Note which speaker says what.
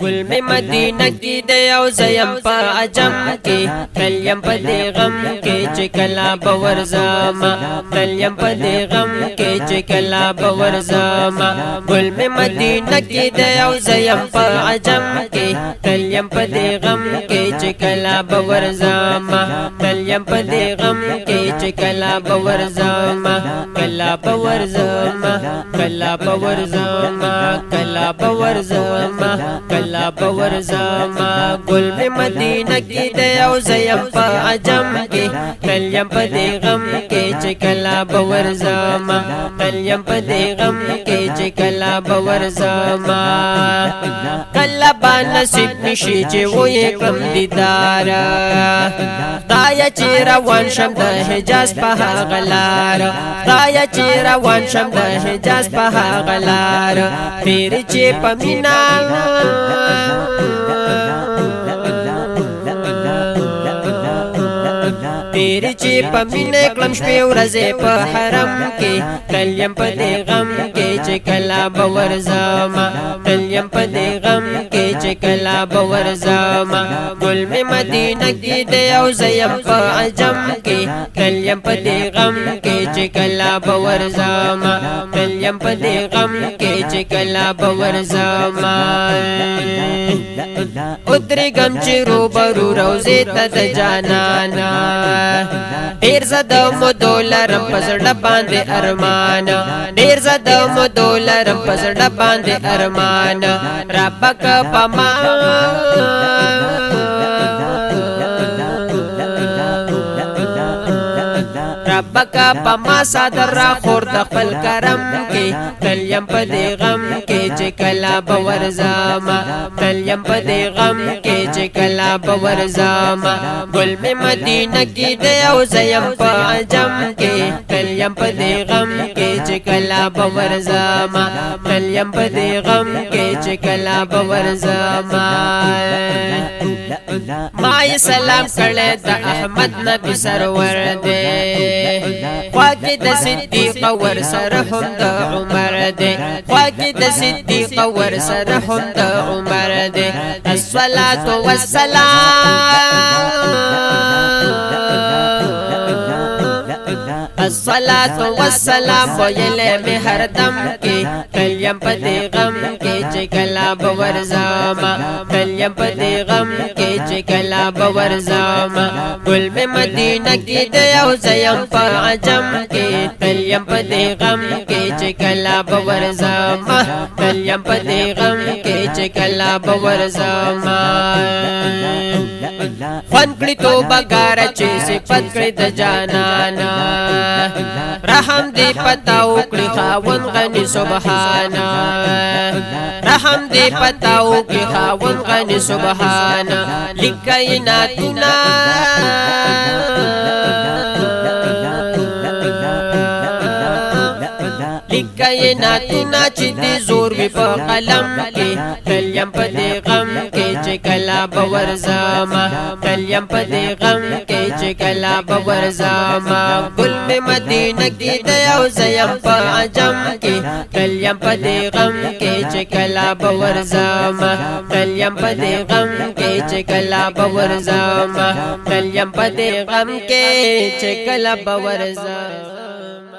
Speaker 1: گل می مدینہ کی دی او زیم پا عجم کی تلیم پا دی غم کی چکلا بورزاما تلیم پا دی غم کی چکلا بورزاما گل می مدینہ کی دی او زیم پا عجم کی تلیم پا دی غم کی چکلا بورزاما تلیم پا دی غم کی چکلا بورزاما کلا بورزاما کلا بورزاما کلا بورزاما کلا بورزاما گل می مدینہ کی دی او زیم پا عجم کی تلیم پا دی غم کی چکلا بورزاما تلیم پا دی غم کی چکلا بورزاما کلا با نصیب نشی چی وی کم دیدارا خدایا چی روان شم دا حجاز پا غلار خدایا چی روان شم دا حجاز پا غلار پیر چی پا مینا پیر چی پا مینا کلم شپی ورزی پا حرم کی تلیم پا دی غم کی چکلا بورزاما تلیم پا دی غم کی چکلا بورزاما گل می مدینہ کی دی او زیم پا عجم کی تلیم پا دی غم کی چکلا بورزاما تلیم پا دی غم کی چکلا بورزاما ادری گم چی روبرو روزی تا دا جانانا دیر زدم دولارم پزړه باندې ارمان دیر زدم دولارم پزړه باندې ارمان ربک پما ربک پما صدر را خور د خپل کرم کې تلیم په دی غم کې چې کلا بورزاما تلیم په دی غم کې چې کلا بورزاما گل می مدینہ کی دی او زیم په عجم کې تلیم په دی غم کې چې کلا بورزاما تلیم په دی غم کې چې کلا بورزاما مای سلام کړه د احمد نبی سرور دے خواکی د صدیق ور سره هم د عمر دے خواکی د صدیق ور سره هم د عمر دے الصلاة والسلام الصلاة والسلام ویلے میں ہر دم کی تلیم پا دی غم کی چکلا بورزاما تلیم پا دی غم کی چکلا بورزاما گل میں مدینہ کی دی او زیم پا عجم کی تلیم پا دی غم کی چکلا بورزاما تلیم پا دی غم کی چکلا بورزاما خون کړی تو بګار چې صفت کړی د جانانا رحم دی پتا وکړي خاون غني سبحانا رحم دی پتا وکړي خاون غني سبحانا لکایناتنا لکایناتنا چې دی زور وی په قلم کې تلیم په دی غم کې چې کلا بورزاما تلیم په دی غم کې چې کلا بورزاما گل می مدینہ کی دی او زیم په عجم کې تلیم په دی غم کې چې کلا بورزاما تلیم په دی غم کې چې کلا بورزاما تلیم په دی غم کې چې کلا بورزاما